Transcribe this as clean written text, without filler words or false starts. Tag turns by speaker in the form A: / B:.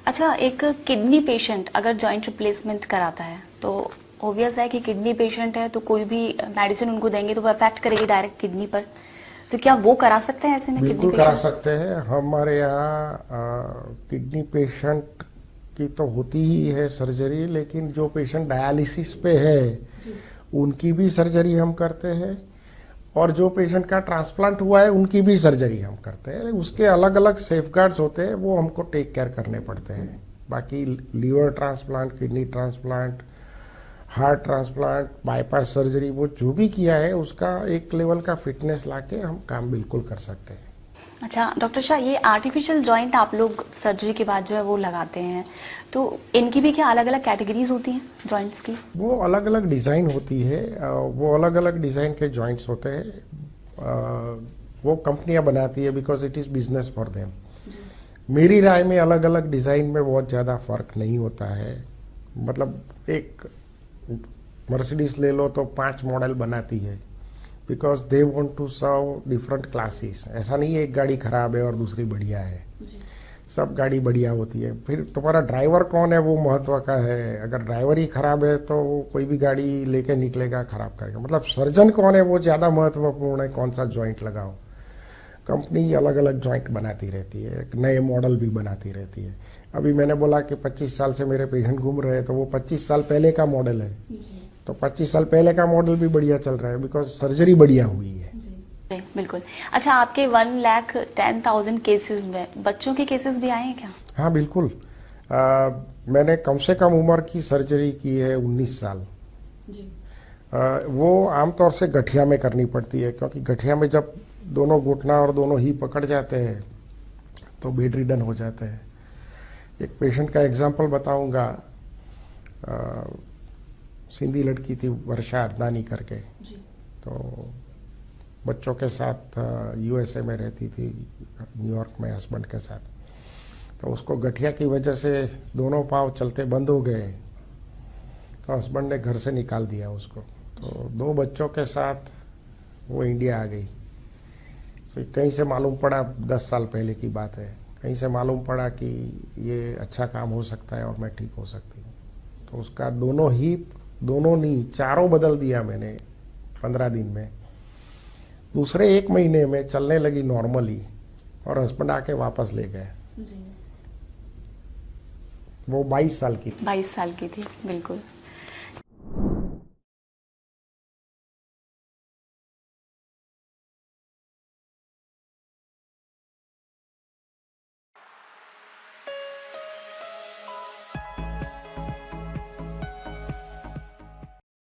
A: अच्छा, एक kidney patient अगर जॉइंट रिप्लेसमेंट कराता है तो ऑब्वियस है कि किडनी पेशेंट है तो कोई भी मेडिसिन उनको देंगे तो वो अफेक्ट करेगी डायरेक्ट किडनी पर। तो क्या वो करा सकते हैं ऐसे में किडनी
B: बिल्कुल करा
A: पेशेंट?
B: सकते हैं। हमारे यहाँ किडनी पेशेंट की तो होती ही है सर्जरी, लेकिन जो पेशेंट डायलिसिस पे है उनकी भी सर्जरी हम करते हैं, और जो पेशेंट का ट्रांसप्लांट हुआ है उनकी भी सर्जरी हम करते हैं। उसके अलग अलग सेफगार्ड्स होते हैं, वो हमको टेक केयर करने पड़ते हैं। बाकी liver transplant, kidney transplant, heart transplant, bypass surgery, वो जो भी किया है उसका एक लेवल का फिटनेस लाके हम काम बिल्कुल कर सकते हैं।
A: अच्छा डॉक्टर शाह, ये आर्टिफिशियल जॉइंट आप लोग सर्जरी के बाद जो है वो लगाते हैं, तो इनकी भी क्या अलग अलग कैटेगरीज होती हैं जॉइंट्स की?
B: वो अलग अलग डिज़ाइन होती है, वो अलग अलग डिज़ाइन के जॉइंट्स होते हैं। वो कंपनियां बनाती है because it is business for them. मेरी राय में अलग अलग डिज़ाइन में बहुत ज़्यादा फर्क नहीं होता है। मतलब एक मर्सिडीज ले लो तो 5 मॉडल बनाती है, because they want to serve different classes. ऐसा नहीं है एक गाड़ी खराब है और दूसरी बढ़िया है, सब गाड़ी बढ़िया होती है। फिर तुम्हारा ड्राइवर कौन है वो महत्व का है। अगर ड्राइवर ही खराब है तो कोई भी गाड़ी लेके निकलेगा, खराब करेगा। मतलब सर्जन कौन है वो ज़्यादा महत्वपूर्ण है, कौन सा जॉइंट लगाओ। कंपनी अलग अलग जॉइंट बनाती रहती है, नए मॉडल भी बनाती रहती है। अभी मैंने बोला कि 25 साल से मेरे पेशेंट घूम रहे हैं, तो वो 25 साल पहले का मॉडल है, तो 25 साल पहले का मॉडल भी बढ़िया चल रहा है बिकॉज सर्जरी बढ़िया हुई है।
A: बिल्कुल। अच्छा, आपके 1,10,000 केसेस में बच्चों के केसेस भी आए हैं क्या?
B: हाँ बिल्कुल। मैंने कम से कम उम्र की सर्जरी की है 19 साल।
A: जी।
B: वो आमतौर से गठिया में करनी पड़ती है, क्योंकि गठिया में जब दोनों घुटना और दोनों ही पकड़ जाते हैं तो बेड रिडन हो जाते हैं। एक पेशेंट का एग्जांपल बताऊंगा। सिंधी लड़की थी, वर्षा अदनानी करके।
A: जी।
B: तो बच्चों के साथ यूएसए में रहती थी, न्यूयॉर्क में हस्बैंड के साथ। तो उसको गठिया की वजह से दोनों पाँव चलते बंद हो गए, तो हस्बैंड ने घर से निकाल दिया उसको। तो 2 बच्चों के साथ वो इंडिया आ गई। फिर कहीं से मालूम पड़ा, 10 साल पहले की बात है, कहीं से मालूम पड़ा कि ये अच्छा काम हो सकता है और मैं ठीक हो सकती हूँ। तो उसका दोनों हिप, दोनों नी, चारों बदल दिया मैंने 15 दिन में। दूसरे 1 महीने में चलने लगी नॉर्मली, और हस्बैंड आके वापस ले गए।
A: जी।
B: वो 22 साल की थी।
A: 22 साल की थी, बिल्कुल।